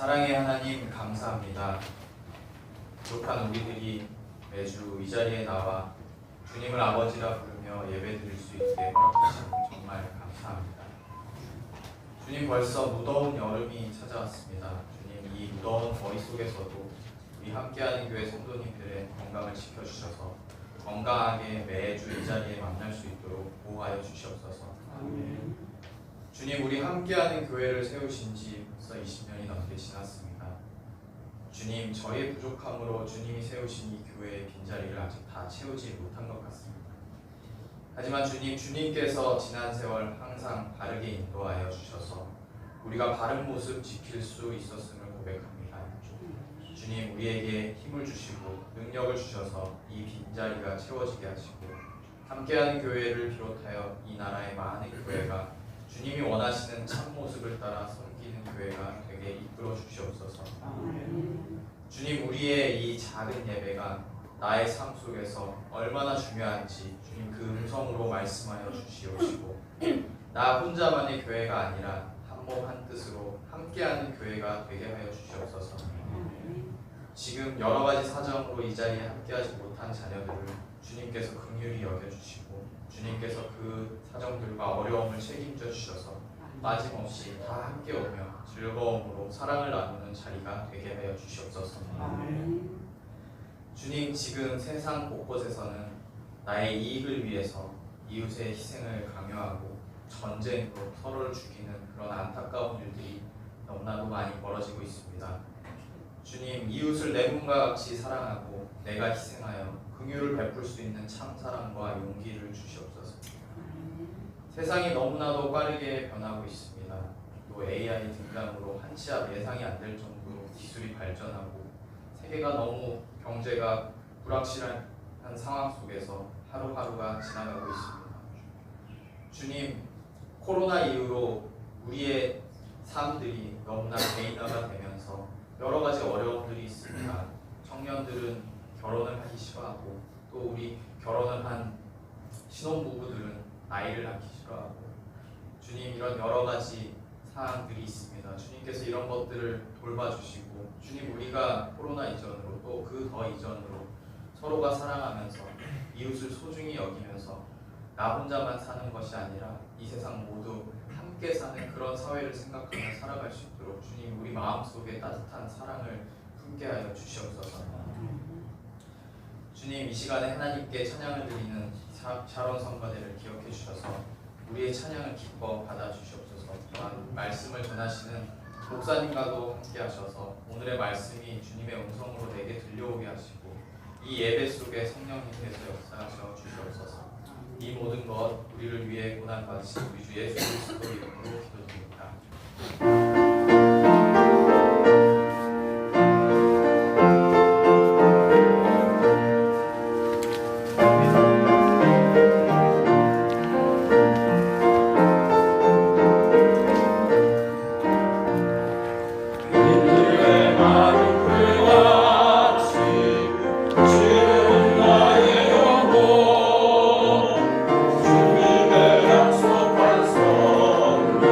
사랑의 하나님 감사합니다. 부족한 우리들이 매주 이 자리에 나와 주님을 아버지라 부르며 예배드릴 수 있게 허락하시니 정말 감사합니다. 주님, 벌써 무더운 여름이 찾아왔습니다. 주님, 이 무더운 더위 속에서도 우리 함께하는 교회 성도님들의 건강을 지켜주셔서 건강하게 매주 이 자리에 만날 수 있도록 보호하여 주시옵소서. 아멘. 주님, 우리 함께하는 교회를 세우신 지 벌써 20년이 넘게 지났습니다. 주님, 저희의 부족함으로 주님이 세우신 이 교회의 빈자리를 아직 다 채우지 못한 것 같습니다. 하지만 주님, 주님께서 지난 세월 항상 바르게 인도하여 주셔서 우리가 바른 모습 지킬 수 있었음을 고백합니다. 주님, 우리에게 힘을 주시고 능력을 주셔서 이 빈자리가 채워지게 하시고 함께하는 교회를 비롯하여 이 나라의 많은 교회가 주님이 원하시는 참모습을 따라 섬기는 교회가 되게 이끌어 주시옵소서. 주님, 우리의 이 작은 예배가 나의 삶 속에서 얼마나 중요한지 주님 그 음성으로 말씀하여 주시옵시고 나 혼자만의 교회가 아니라 한 몸 한 뜻으로 함께하는 교회가 되게 하여 주시옵소서. 지금 여러 가지 사정으로 이 자리에 함께하지 못한 자녀들을 주님께서 긍휼히 여겨주시고 주님께서 그 사정들과 어려움을 책임져 주셔서 빠짐없이 다 함께 오며 즐거움으로 사랑을 나누는 자리가 되게 하여 주시옵소서. 주님, 지금 세상 곳곳에서는 나의 이익을 위해서 이웃의 희생을 강요하고 전쟁으로 서로를 죽이는 그런 안타까운 일들이 너무나도 많이 벌어지고 있습니다. 주님, 이웃을 내 몸과 같이 사랑하고 내가 희생하여 긍휼을 베풀 수 있는 참 사랑과 용기를 주시옵소서. 세상이 너무나도 빠르게 변하고 있습니다. 또 AI 등장으로 한 치 앞 예상이 안 될 정도로 기술이 발전하고 세계가 너무 경제가 불확실한 상황 속에서 하루하루가 지나가고 있습니다. 주님, 코로나 이후로 우리의 삶들이 너무나 개인화가 되면서 여러 가지 어려움들이 있습니다. 청년들은 결혼을 하기 싫어하고 또 우리 결혼을 한 신혼부부들은 아이를 낳기 싫어하고 주님, 이런 여러 가지 사항들이 있습니다. 주님께서 이런 것들을 돌봐주시고 주님, 우리가 코로나 이전으로 또 그 더 이전으로 서로가 사랑하면서 이웃을 소중히 여기면서 나 혼자만 사는 것이 아니라 이 세상 모두 함께 사는 그런 사회를 생각하며 살아갈 수 있도록 주님, 우리 마음속에 따뜻한 사랑을 품게 하여 주시옵소서. 주님, 이 시간에 하나님께 찬양을 드리는 샤론 선거대를 기억해 주셔서 우리의 찬양을 기뻐 받아 주시옵소서. 또한 말씀을 전하시는 목사님과도 함께 하셔서 오늘의 말씀이 주님의 음성으로 내게 들려오게 하시고 이 예배 속에 성령님께서 역사하셔 주시옵소서. 이 모든 것 우리를 위해 고난 받으신 우리 주 예수 그리스도의 이름으로 기도드립니다. 주님의 약속한 성령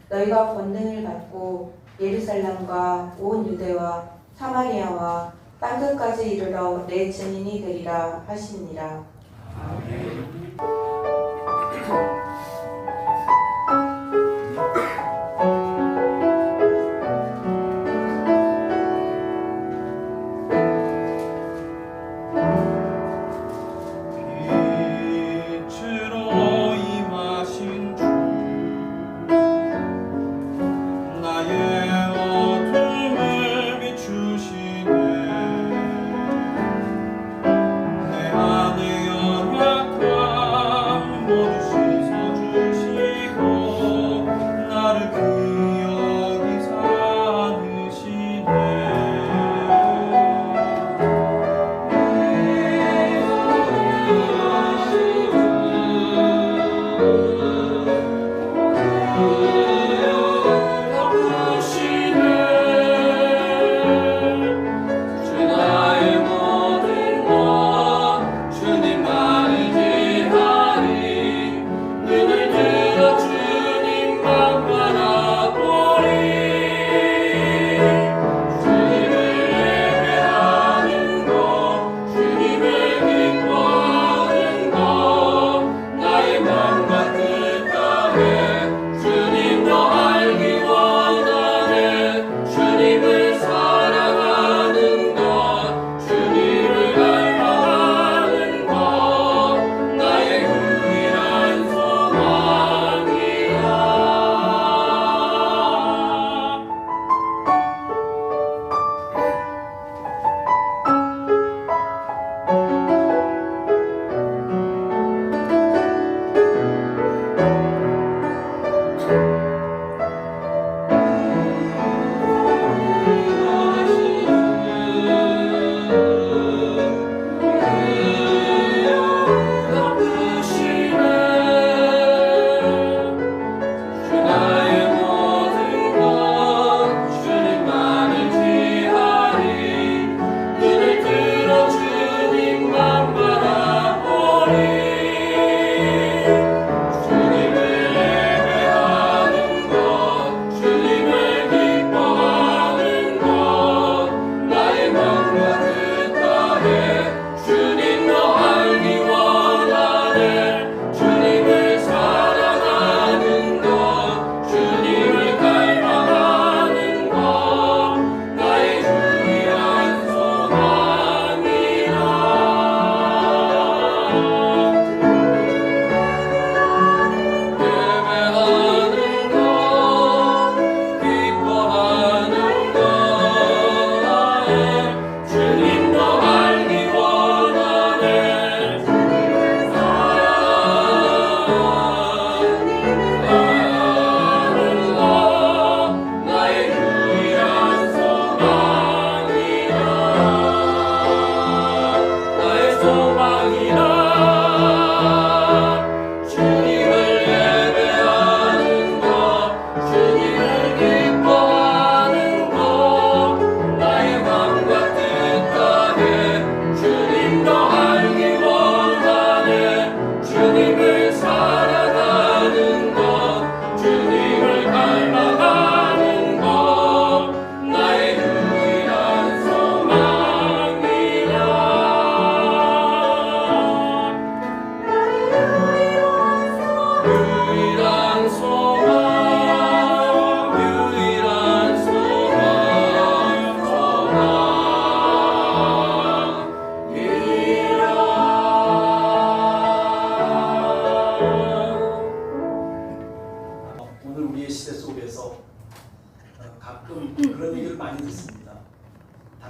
너희가 권능을 받고 예루살렘과 온 유대와 사마리아와 땅끝까지 이르러 내 증인이 되리라 하시니라. 아멘.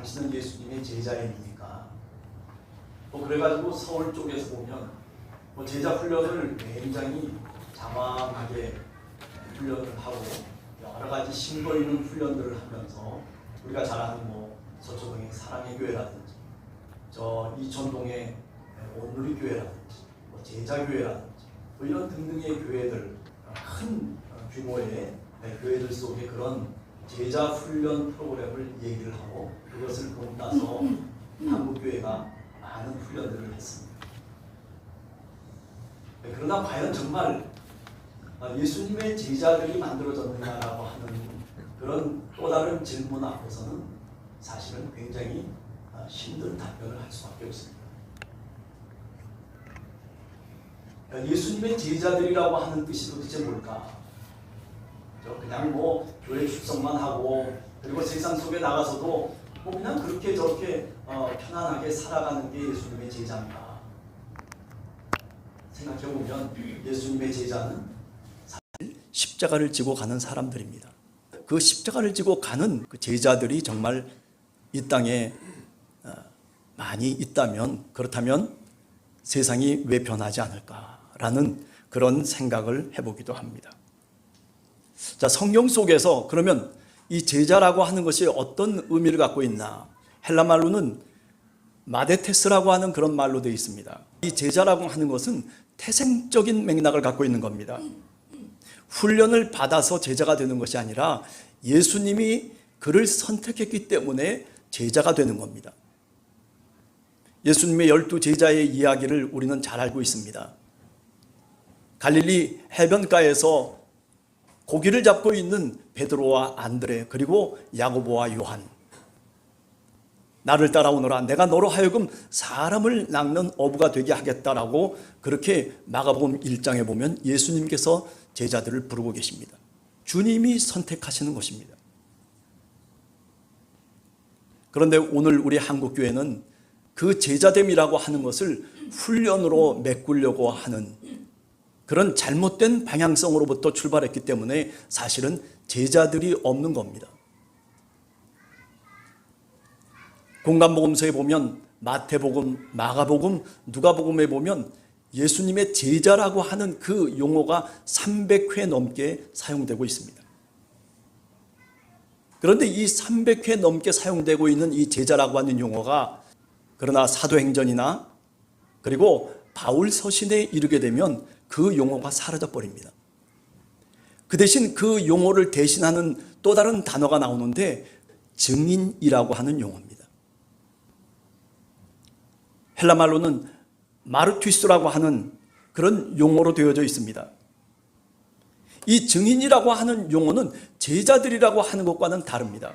당신은 예수님의 제자입니까? 그래가지고 서울 쪽에서 보면 제자 훈련을 굉장히 장황하게 훈련을 하고 여러 가지 심도 있는 훈련들을 하면서 우리가 잘 아는 서초동의 사랑의 교회라든지 저 이천동의 온누리 교회라든지 제자교회라든지 이런 등등의 교회들, 큰 규모의 교회들 속에 그런 제자 훈련 프로그램을 얘기를 하고 그것을 보고 나서 한국교회가 많은 훈련들을 했습니다. 그러나 과연 정말 예수님의 제자들이 만들어졌느냐라고 하는 그런 또 다른 질문 앞에서는 사실은 굉장히 힘든 답변을 할 수밖에 없습니다. 예수님의 제자들이라고 하는 뜻이 도대체 뭘까? 그냥 뭐 교회 출석만 하고 그리고 세상 속에 나가서도 뭐 그냥 그렇게 저렇게 편안하게 살아가는 게 예수님의 제자인가? 생각해보면 예수님의 제자는 십자가를 지고 가는 사람들입니다. 그 십자가를 지고 가는 그 제자들이 정말 이 땅에 많이 있다면, 그렇다면 세상이 왜 변하지 않을까라는 그런 생각을 해보기도 합니다. 자, 성경 속에서 그러면 이 제자라고 하는 것이 어떤 의미를 갖고 있나? 헬라 말로는 마데테스라고 하는 그런 말로 되어 있습니다. 이 제자라고 하는 것은 태생적인 맥락을 갖고 있는 겁니다. 훈련을 받아서 제자가 되는 것이 아니라 예수님이 그를 선택했기 때문에 제자가 되는 겁니다. 예수님의 12 제자의 이야기를 우리는 잘 알고 있습니다. 갈릴리 해변가에서 고기를 잡고 있는 베드로와 안드레 그리고 야고보와 요한, 나를 따라오너라, 내가 너로 하여금 사람을 낚는 어부가 되게 하겠다라고 그렇게 마가복음 1장에 보면 예수님께서 제자들을 부르고 계십니다. 주님이 선택하시는 것입니다. 그런데 오늘 우리 한국교회는 그 제자됨이라고 하는 것을 훈련으로 메꾸려고 하는 그런 잘못된 방향성으로부터 출발했기 때문에 사실은 제자들이 없는 겁니다. 공간복음서에 보면 마태복음, 마가복음, 누가복음에 보면 예수님의 제자라고 하는 그 용어가 300회 넘게 사용되고 있습니다. 그런데 이 300회 넘게 사용되고 있는 이 제자라고 하는 용어가 그러나 사도행전이나 그리고 바울 서신에 이르게 되면 그 용어가 사라져 버립니다. 그 대신 그 용어를 대신하는 또 다른 단어가 나오는데 증인이라고 하는 용어입니다. 헬라 말로는 마르투스라고 하는 그런 용어로 되어져 있습니다. 이 증인이라고 하는 용어는 제자들이라고 하는 것과는 다릅니다.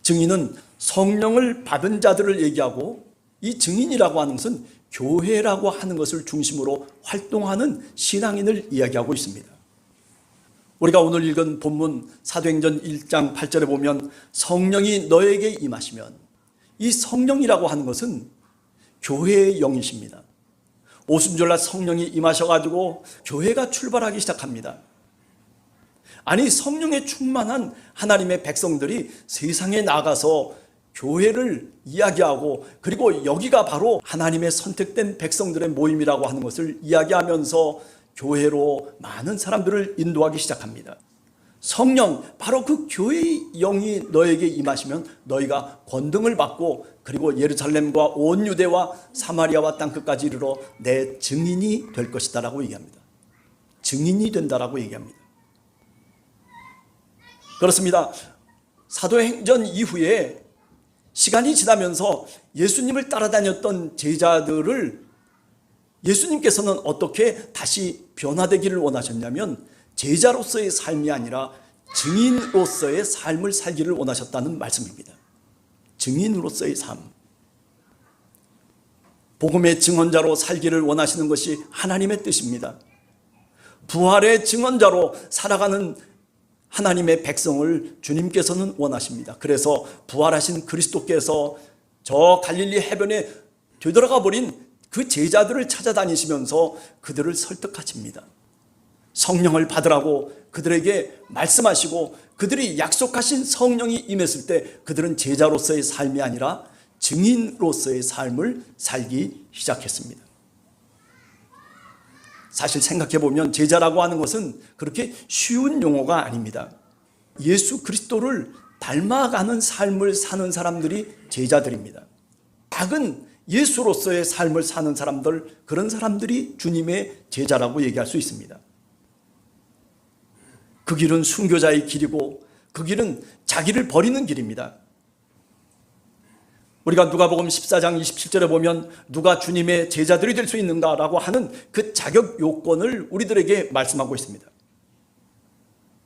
증인은 성령을 받은 자들을 얘기하고 이 증인이라고 하는 것은 교회라고 하는 것을 중심으로 활동하는 신앙인을 이야기하고 있습니다. 우리가 오늘 읽은 본문 사도행전 1장 8절에 보면 성령이 너에게 임하시면, 이 성령이라고 하는 것은 교회의 영이십니다. 오순절날 성령이 임하셔가지고 교회가 출발하기 시작합니다. 아니, 성령에 충만한 하나님의 백성들이 세상에 나가서 교회를 이야기하고 그리고 여기가 바로 하나님의 선택된 백성들의 모임이라고 하는 것을 이야기하면서 교회로 많은 사람들을 인도하기 시작합니다. 성령, 바로 그 교회의 영이 너에게 임하시면 너희가 권능을 받고 그리고 예루살렘과 온 유대와 사마리아와 땅끝까지 이르러 내 증인이 될 것이다 라고 얘기합니다. 증인이 된다라고 얘기합니다. 그렇습니다. 사도행전 이후에 시간이 지나면서 예수님을 따라다녔던 제자들을 예수님께서는 어떻게 다시 변화되기를 원하셨냐면 제자로서의 삶이 아니라 증인으로서의 삶을 살기를 원하셨다는 말씀입니다. 증인으로서의 삶. 복음의 증언자로 살기를 원하시는 것이 하나님의 뜻입니다. 부활의 증언자로 살아가는 하나님의 백성을 주님께서는 원하십니다. 그래서 부활하신 그리스도께서 저 갈릴리 해변에 되돌아가 버린 그 제자들을 찾아다니시면서 그들을 설득하십니다. 성령을 받으라고 그들에게 말씀하시고 그들이 약속하신 성령이 임했을 때 그들은 제자로서의 삶이 아니라 증인으로서의 삶을 살기 시작했습니다. 사실 생각해보면 제자라고 하는 것은 그렇게 쉬운 용어가 아닙니다. 예수 그리스도를 닮아가는 삶을 사는 사람들이 제자들입니다. 작은 예수로서의 삶을 사는 사람들, 그런 사람들이 주님의 제자라고 얘기할 수 있습니다. 그 길은 순교자의 길이고 그 길은 자기를 버리는 길입니다. 우리가 누가복음 14장 27절에 보면 누가 주님의 제자들이 될 수 있는가라고 하는 그 자격 요건을 우리들에게 말씀하고 있습니다.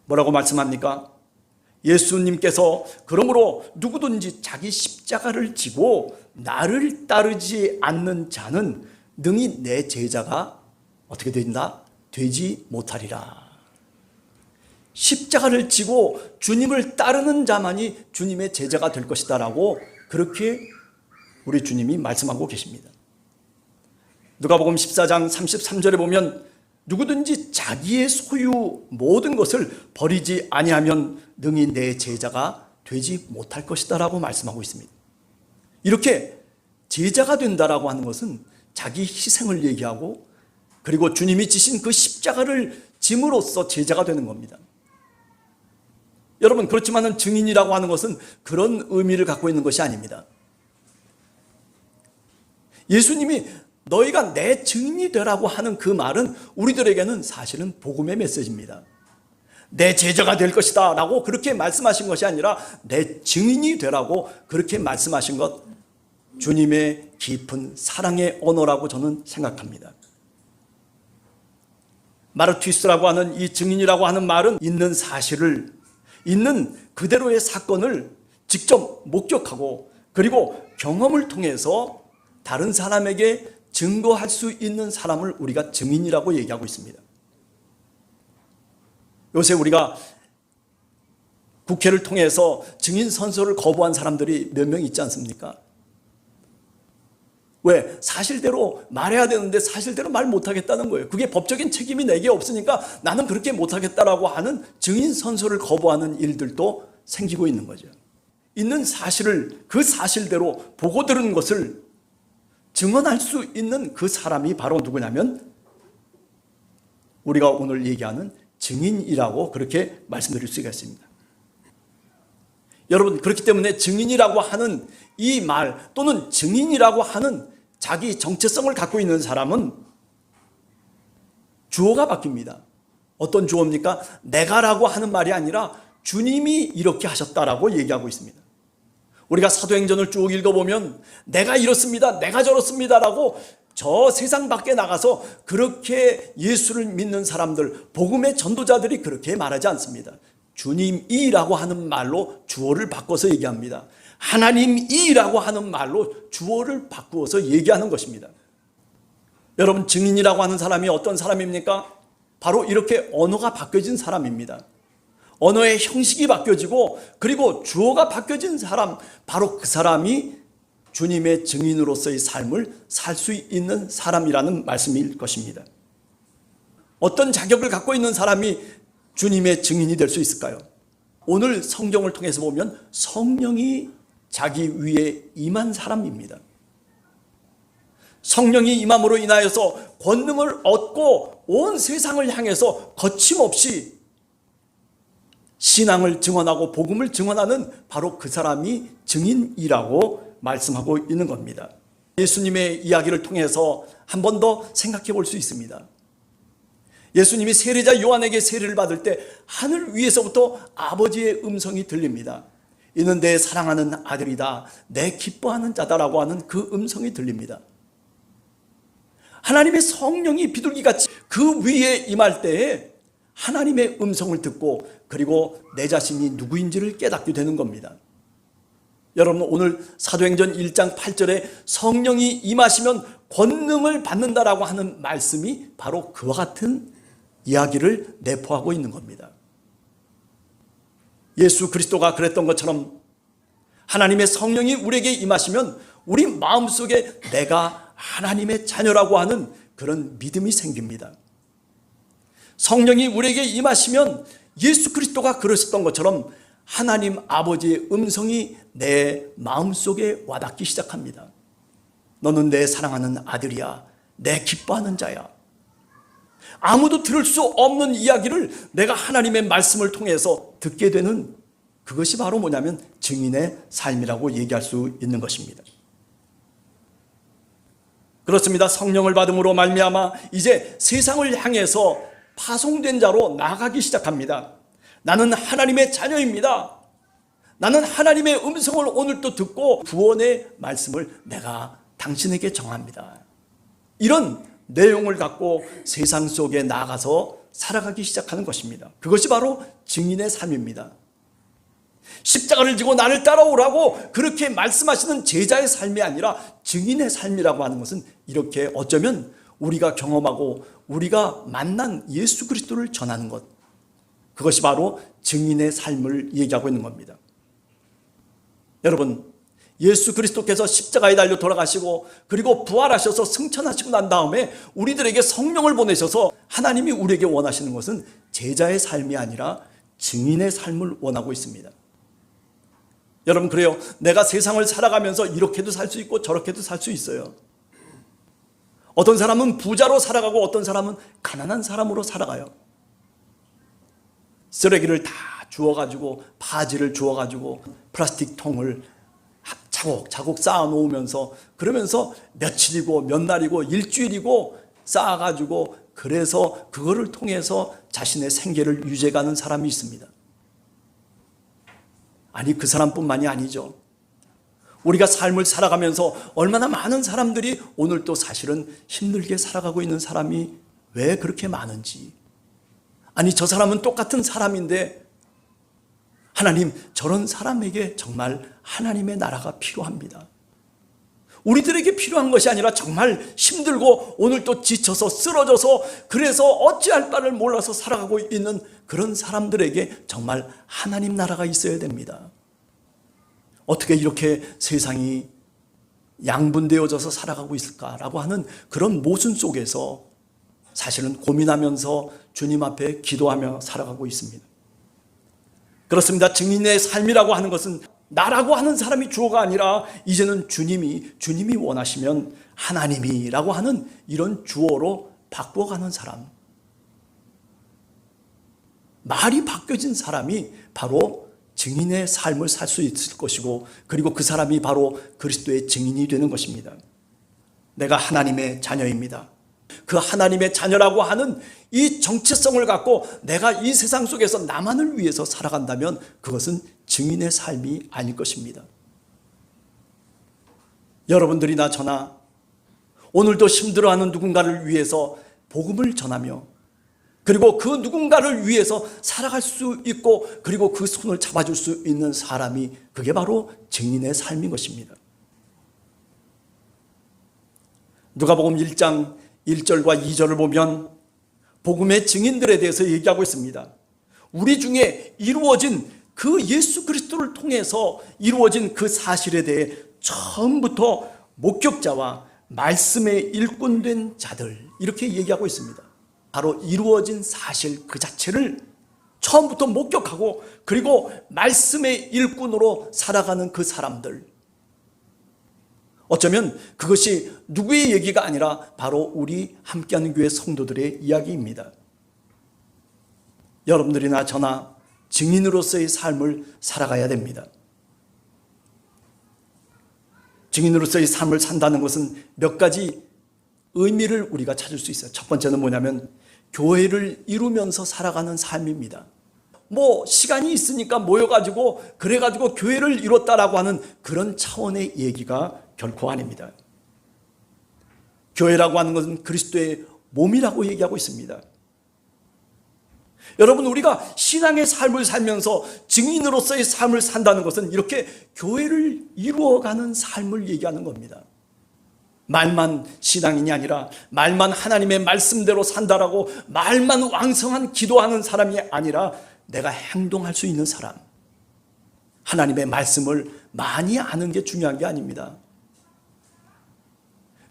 뭐라고 말씀합니까? 예수님께서 그러므로 누구든지 자기 십자가를 지고 나를 따르지 않는 자는 능히 내 제자가 어떻게 된다? 되지 못하리라. 십자가를 지고 주님을 따르는 자만이 주님의 제자가 될 것이다 라고 그렇게 우리 주님이 말씀하고 계십니다. 누가복음 14장 33절에 보면 누구든지 자기의 소유 모든 것을 버리지 아니하면 능히 내 제자가 되지 못할 것이다 라고 말씀하고 있습니다. 이렇게 제자가 된다라고 하는 것은 자기 희생을 얘기하고 그리고 주님이 지신 그 십자가를 짐으로써 제자가 되는 겁니다. 여러분, 그렇지만은 증인이라고 하는 것은 그런 의미를 갖고 있는 것이 아닙니다. 예수님이 너희가 내 증인이 되라고 하는 그 말은 우리들에게는 사실은 복음의 메시지입니다. 내 제자가 될 것이다 라고 그렇게 말씀하신 것이 아니라 내 증인이 되라고 그렇게 말씀하신 것, 주님의 깊은 사랑의 언어라고 저는 생각합니다. 마르투스라고 하는 이 증인이라고 하는 말은 있는 사실을, 있는 그대로의 사건을 직접 목격하고 그리고 경험을 통해서 다른 사람에게 증거할 수 있는 사람을 우리가 증인이라고 얘기하고 있습니다. 요새 우리가 국회를 통해서 증인 선서를 거부한 사람들이 몇 명 있지 않습니까? 왜? 사실대로 말해야 되는데 사실대로 말 못하겠다는 거예요. 그게 법적인 책임이 내게 없으니까 나는 그렇게 못하겠다라고 하는 증인 선서를 거부하는 일들도 생기고 있는 거죠. 있는 사실을 그 사실대로 보고 들은 것을 증언할 수 있는 그 사람이 바로 누구냐면 우리가 오늘 얘기하는 증인이라고 그렇게 말씀드릴 수가 있습니다. 여러분, 그렇기 때문에 증인이라고 하는 이 말 또는 증인이라고 하는 자기 정체성을 갖고 있는 사람은 주어가 바뀝니다. 어떤 주어입니까? 내가라고 하는 말이 아니라 주님이 이렇게 하셨다라고 얘기하고 있습니다. 우리가 사도행전을 쭉 읽어보면 내가 이렇습니다, 내가 저렇습니다라고 저 세상 밖에 나가서 그렇게 예수를 믿는 사람들, 복음의 전도자들이 그렇게 말하지 않습니다. 주님이라고 하는 말로 주어를 바꿔서 얘기합니다. 하나님이라고 하는 말로 주어를 바꾸어서 얘기하는 것입니다. 여러분, 증인이라고 하는 사람이 어떤 사람입니까? 바로 이렇게 언어가 바뀌어진 사람입니다. 언어의 형식이 바뀌어지고 그리고 주어가 바뀌어진 사람, 바로 그 사람이 주님의 증인으로서의 삶을 살 수 있는 사람이라는 말씀일 것입니다. 어떤 자격을 갖고 있는 사람이 주님의 증인이 될 수 있을까요? 오늘 성경을 통해서 보면 성령이 자기 위에 임한 사람입니다. 성령이 임함으로 인하여서 권능을 얻고 온 세상을 향해서 거침없이 신앙을 증언하고 복음을 증언하는 바로 그 사람이 증인이라고 말씀하고 있는 겁니다. 예수님의 이야기를 통해서 한 번 더 생각해 볼 수 있습니다. 예수님이 세례자 요한에게 세례를 받을 때 하늘 위에서부터 아버지의 음성이 들립니다. 이는 내 사랑하는 아들이다, 내 기뻐하는 자다라고 하는 그 음성이 들립니다. 하나님의 성령이 비둘기같이 그 위에 임할 때에 하나님의 음성을 듣고 그리고 내 자신이 누구인지를 깨닫게 되는 겁니다. 여러분, 오늘 사도행전 1장 8절에 성령이 임하시면 권능을 받는다라고 하는 말씀이 바로 그와 같은 이야기를 내포하고 있는 겁니다. 예수 그리스도가 그랬던 것처럼 하나님의 성령이 우리에게 임하시면 우리 마음속에 내가 하나님의 자녀라고 하는 그런 믿음이 생깁니다. 성령이 우리에게 임하시면 예수 그리스도가 그러셨던 것처럼 하나님 아버지의 음성이 내 마음속에 와닿기 시작합니다. 너는 내 사랑하는 아들이야, 내 기뻐하는 자야. 아무도 들을 수 없는 이야기를 내가 하나님의 말씀을 통해서 듣게 되는 그것이 바로 뭐냐면 증인의 삶이라고 얘기할 수 있는 것입니다. 그렇습니다. 성령을 받음으로 말미암아 이제 세상을 향해서 파송된 자로 나아가기 시작합니다. 나는 하나님의 자녀입니다. 나는 하나님의 음성을 오늘도 듣고 구원의 말씀을 내가 당신에게 정합니다. 이런 내용을 갖고 세상 속에 나가서 살아가기 시작하는 것입니다. 그것이 바로 증인의 삶입니다. 십자가를 지고 나를 따라오라고 그렇게 말씀하시는 제자의 삶이 아니라 증인의 삶이라고 하는 것은 이렇게 어쩌면 우리가 경험하고 우리가 만난 예수 그리스도를 전하는 것, 그것이 바로 증인의 삶을 얘기하고 있는 겁니다. 여러분, 예수 그리스도께서 십자가에 달려 돌아가시고 그리고 부활하셔서 승천하시고 난 다음에 우리들에게 성령을 보내셔서 하나님이 우리에게 원하시는 것은 제자의 삶이 아니라 증인의 삶을 원하고 있습니다. 여러분, 그래요. 내가 세상을 살아가면서 이렇게도 살 수 있고 저렇게도 살 수 있어요. 어떤 사람은 부자로 살아가고 어떤 사람은 가난한 사람으로 살아가요. 쓰레기를 다 주워가지고, 바지를 주워가지고 플라스틱 통을 차곡차곡 쌓아놓으면서, 그러면서 며칠이고 몇 날이고 일주일이고 쌓아가지고, 그래서 그거를 통해서 자신의 생계를 유지해가는 사람이 있습니다. 아니, 그 사람뿐만이 아니죠. 우리가 삶을 살아가면서 얼마나 많은 사람들이 오늘도 사실은 힘들게 살아가고 있는 사람이 왜 그렇게 많은지. 아니, 저 사람은 똑같은 사람인데 하나님, 저런 사람에게 정말 하나님의 나라가 필요합니다. 우리들에게 필요한 것이 아니라 정말 힘들고 오늘도 지쳐서 쓰러져서 그래서 어찌할 바를 몰라서 살아가고 있는 그런 사람들에게 정말 하나님 나라가 있어야 됩니다. 어떻게 이렇게 세상이 양분되어져서 살아가고 있을까라고 하는 그런 모순 속에서 사실은 고민하면서 주님 앞에 기도하며 살아가고 있습니다. 그렇습니다. 증인의 삶이라고 하는 것은 나라고 하는 사람이 주어가 아니라 이제는 주님이 원하시면 하나님이라고 하는 이런 주어로 바꿔가는 사람. 말이 바뀌어진 사람이 바로 증인의 삶을 살 수 있을 것이고, 그리고 그 사람이 바로 그리스도의 증인이 되는 것입니다. 내가 하나님의 자녀입니다. 그 하나님의 자녀라고 하는 이 정체성을 갖고 내가 이 세상 속에서 나만을 위해서 살아간다면 그것은 증인의 삶이 아닐 것입니다. 여러분들이나 저나 오늘도 힘들어하는 누군가를 위해서 복음을 전하며, 그리고 그 누군가를 위해서 살아갈 수 있고, 그리고 그 손을 잡아줄 수 있는 사람이, 그게 바로 증인의 삶인 것입니다. 누가복음 1장 1절과 2절을 보면 복음의 증인들에 대해서 얘기하고 있습니다. 우리 중에 이루어진 그 예수 그리스도를 통해서 이루어진 그 사실에 대해 처음부터 목격자와 말씀의 일꾼된 자들, 이렇게 얘기하고 있습니다. 바로 이루어진 사실 그 자체를 처음부터 목격하고 그리고 말씀의 일꾼으로 살아가는 그 사람들, 어쩌면 그것이 누구의 얘기가 아니라 바로 우리 함께하는 교회 성도들의 이야기입니다. 여러분들이나 저나 증인으로서의 삶을 살아가야 됩니다. 증인으로서의 삶을 산다는 것은 몇 가지 의미를 우리가 찾을 수 있어요. 첫 번째는 뭐냐면 교회를 이루면서 살아가는 삶입니다. 시간이 있으니까 모여가지고 그래가지고 교회를 이뤘다라고 하는 그런 차원의 얘기가 결코 아닙니다. 교회라고 하는 것은 그리스도의 몸이라고 얘기하고 있습니다. 여러분, 우리가 신앙의 삶을 살면서 증인으로서의 삶을 산다는 것은 이렇게 교회를 이루어가는 삶을 얘기하는 겁니다. 말만 신앙인이 아니라, 말만 하나님의 말씀대로 산다라고 말만 왕성한 기도하는 사람이 아니라 내가 행동할 수 있는 사람, 하나님의 말씀을 많이 아는 게 중요한 게 아닙니다.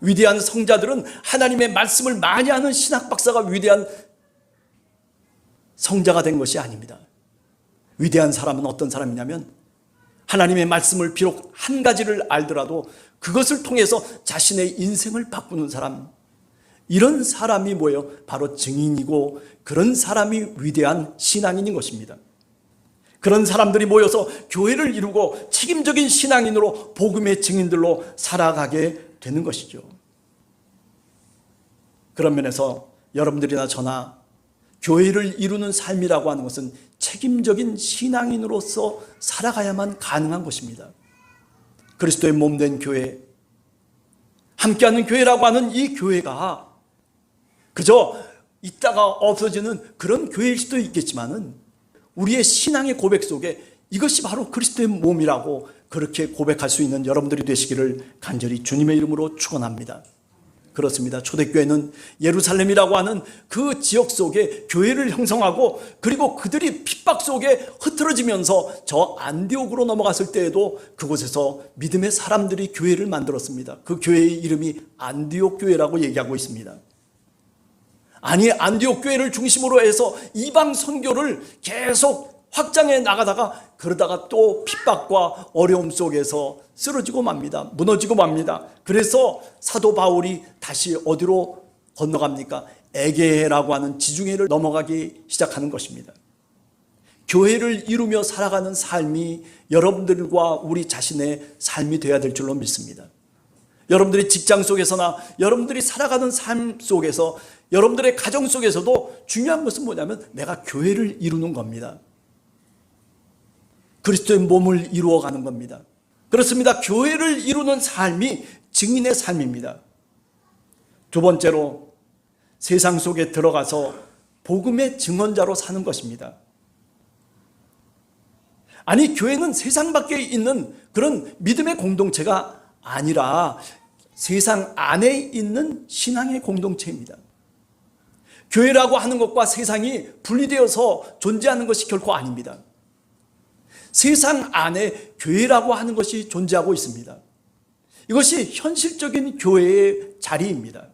위대한 성자들은 하나님의 말씀을 많이 아는 신학 박사가 위대한 성자가 된 것이 아닙니다. 위대한 사람은 어떤 사람이냐면 하나님의 말씀을 비록 한 가지를 알더라도 그것을 통해서 자신의 인생을 바꾸는 사람, 이런 사람이 뭐예요? 바로 증인이고, 그런 사람이 위대한 신앙인인 것입니다. 그런 사람들이 모여서 교회를 이루고 책임적인 신앙인으로 복음의 증인들로 살아가게 되는 것이죠. 그런 면에서 여러분들이나 저나 교회를 이루는 삶이라고 하는 것은 책임적인 신앙인으로서 살아가야만 가능한 것입니다. 그리스도의 몸된 교회, 함께하는 교회라고 하는 이 교회가 그저 있다가 없어지는 그런 교회일 수도 있겠지만은 우리의 신앙의 고백 속에 이것이 바로 그리스도의 몸이라고 그렇게 고백할 수 있는 여러분들이 되시기를 간절히 주님의 이름으로 축원합니다. 그렇습니다. 초대교회는 예루살렘이라고 하는 그 지역 속에 교회를 형성하고 그리고 그들이 핍박 속에 흐트러지면서 저 안디옥으로 넘어갔을 때에도 그곳에서 믿음의 사람들이 교회를 만들었습니다. 그 교회의 이름이 안디옥 교회라고 얘기하고 있습니다. 아니, 안디옥 교회를 중심으로 해서 이방 선교를 계속 확장해 나가다가 그러다가 또 핍박과 어려움 속에서 쓰러지고 맙니다. 무너지고 맙니다. 그래서 사도 바울이 다시 어디로 건너갑니까? 에게라고 하는 지중해를 넘어가기 시작하는 것입니다. 교회를 이루며 살아가는 삶이 여러분들과 우리 자신의 삶이 되어야 될 줄로 믿습니다. 여러분들이 직장 속에서나 여러분들이 살아가는 삶 속에서 여러분들의 가정 속에서도 중요한 것은 뭐냐면 내가 교회를 이루는 겁니다. 그리스도의 몸을 이루어가는 겁니다. 그렇습니다. 교회를 이루는 삶이 증인의 삶입니다. 두 번째로 세상 속에 들어가서 복음의 증언자로 사는 것입니다. 아니, 교회는 세상 밖에 있는 그런 믿음의 공동체가 아니라 세상 안에 있는 신앙의 공동체입니다. 교회라고 하는 것과 세상이 분리되어서 존재하는 것이 결코 아닙니다. 세상 안에 교회라고 하는 것이 존재하고 있습니다. 이것이 현실적인 교회의 자리입니다.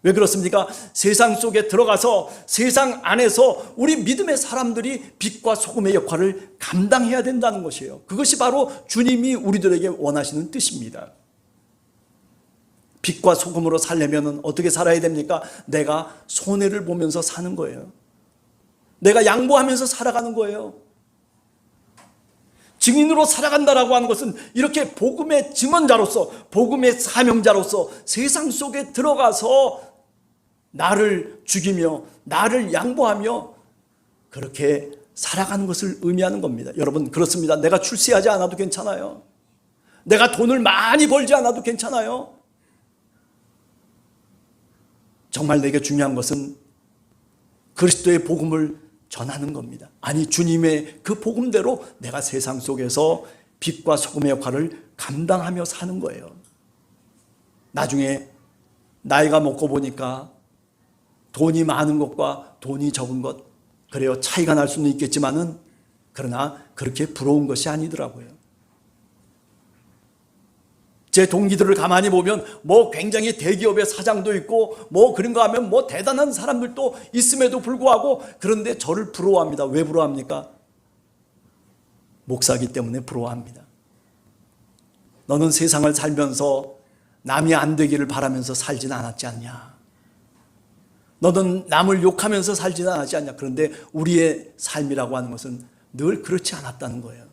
왜 그렇습니까? 세상 속에 들어가서 세상 안에서 우리 믿음의 사람들이 빛과 소금의 역할을 감당해야 된다는 것이에요. 그것이 바로 주님이 우리들에게 원하시는 뜻입니다. 빛과 소금으로 살려면 어떻게 살아야 됩니까? 내가 손해를 보면서 사는 거예요. 내가 양보하면서 살아가는 거예요. 증인으로 살아간다라고 하는 것은 이렇게 복음의 증언자로서 복음의 사명자로서 세상 속에 들어가서 나를 죽이며 나를 양보하며 그렇게 살아가는 것을 의미하는 겁니다. 여러분, 그렇습니다. 내가 출세하지 않아도 괜찮아요. 내가 돈을 많이 벌지 않아도 괜찮아요. 정말 내게 중요한 것은 그리스도의 복음을 전하는 겁니다. 아니, 주님의 그 복음대로 내가 세상 속에서 빛과 소금의 역할을 감당하며 사는 거예요. 나중에 나이가 먹고 보니까 돈이 많은 것과 돈이 적은 것, 그래요, 차이가 날 수는 있겠지만은 그러나 그렇게 부러운 것이 아니더라고요. 제 동기들을 가만히 보면 뭐 굉장히 대기업의 사장도 있고 뭐 그런가 하면 뭐 대단한 사람들도 있음에도 불구하고 그런데 저를 부러워합니다. 왜 부러워합니까? 목사기 때문에 부러워합니다. 너는 세상을 살면서 남이 안 되기를 바라면서 살진 않았지 않냐? 너는 남을 욕하면서 살지는 않았지 않냐? 그런데 우리의 삶이라고 하는 것은 늘 그렇지 않았다는 거예요.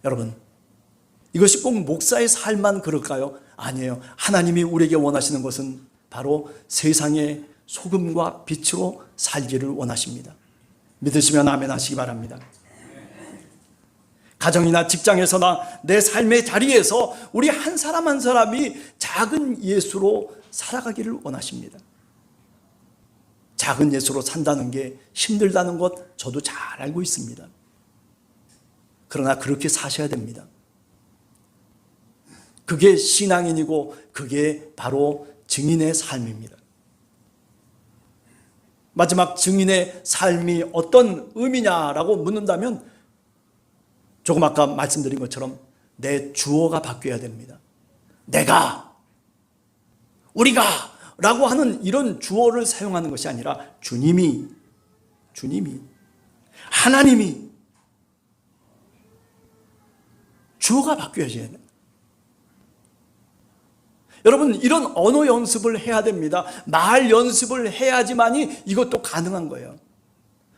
여러분, 이것이 꼭 목사의 삶만 그럴까요? 아니에요. 하나님이 우리에게 원하시는 것은 바로 세상의 소금과 빛으로 살기를 원하십니다. 믿으시면 아멘 하시기 바랍니다. 가정이나 직장에서나 내 삶의 자리에서 우리 한 사람 한 사람이 작은 예수로 살아가기를 원하십니다. 작은 예수로 산다는 게 힘들다는 것 저도 잘 알고 있습니다. 그러나 그렇게 사셔야 됩니다. 그게 신앙인이고 그게 바로 증인의 삶입니다. 마지막 증인의 삶이 어떤 의미냐라고 묻는다면 조금 아까 말씀드린 것처럼 내 주어가 바뀌어야 됩니다. 내가, 우리가 라고 하는 이런 주어를 사용하는 것이 아니라 주님이, 하나님이 주어가 바뀌어져야 돼요. 여러분, 이런 언어 연습을 해야 됩니다. 말 연습을 해야지만이 이것도 가능한 거예요.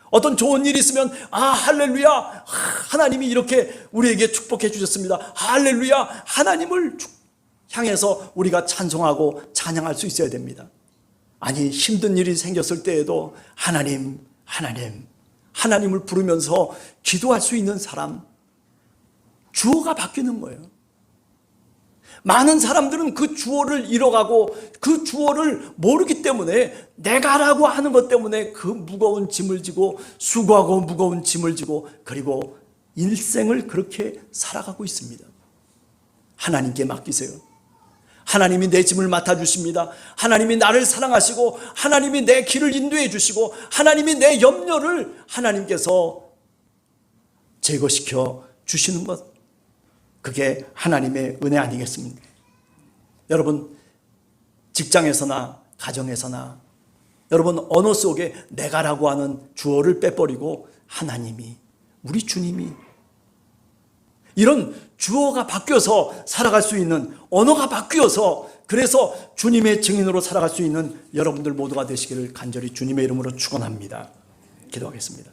어떤 좋은 일이 있으면 할렐루야, 하나님이 이렇게 우리에게 축복해 주셨습니다. 할렐루야, 하나님을 향해서 우리가 찬송하고 찬양할 수 있어야 됩니다. 아니 힘든 일이 생겼을 때에도 하나님을 부르면서 기도할 수 있는 사람, 주어가 바뀌는 거예요. 많은 사람들은 그 주어를 잃어가고 그 주어를 모르기 때문에 내가라고 하는 것 때문에 그 무거운 짐을 지고 수고하고 무거운 짐을 지고 그리고 일생을 그렇게 살아가고 있습니다. 하나님께 맡기세요. 하나님이 내 짐을 맡아주십니다. 하나님이 나를 사랑하시고 하나님이 내 길을 인도해 주시고 하나님이 내 염려를 하나님께서 제거시켜 주시는 것, 그게 하나님의 은혜 아니겠습니까? 여러분, 직장에서나 가정에서나 여러분 언어 속에 내가라고 하는 주어를 빼버리고 하나님이, 우리 주님이, 이런 주어가 바뀌어서 살아갈 수 있는, 언어가 바뀌어서 그래서 주님의 증인으로 살아갈 수 있는 여러분들 모두가 되시기를 간절히 주님의 이름으로 축원합니다. 기도하겠습니다.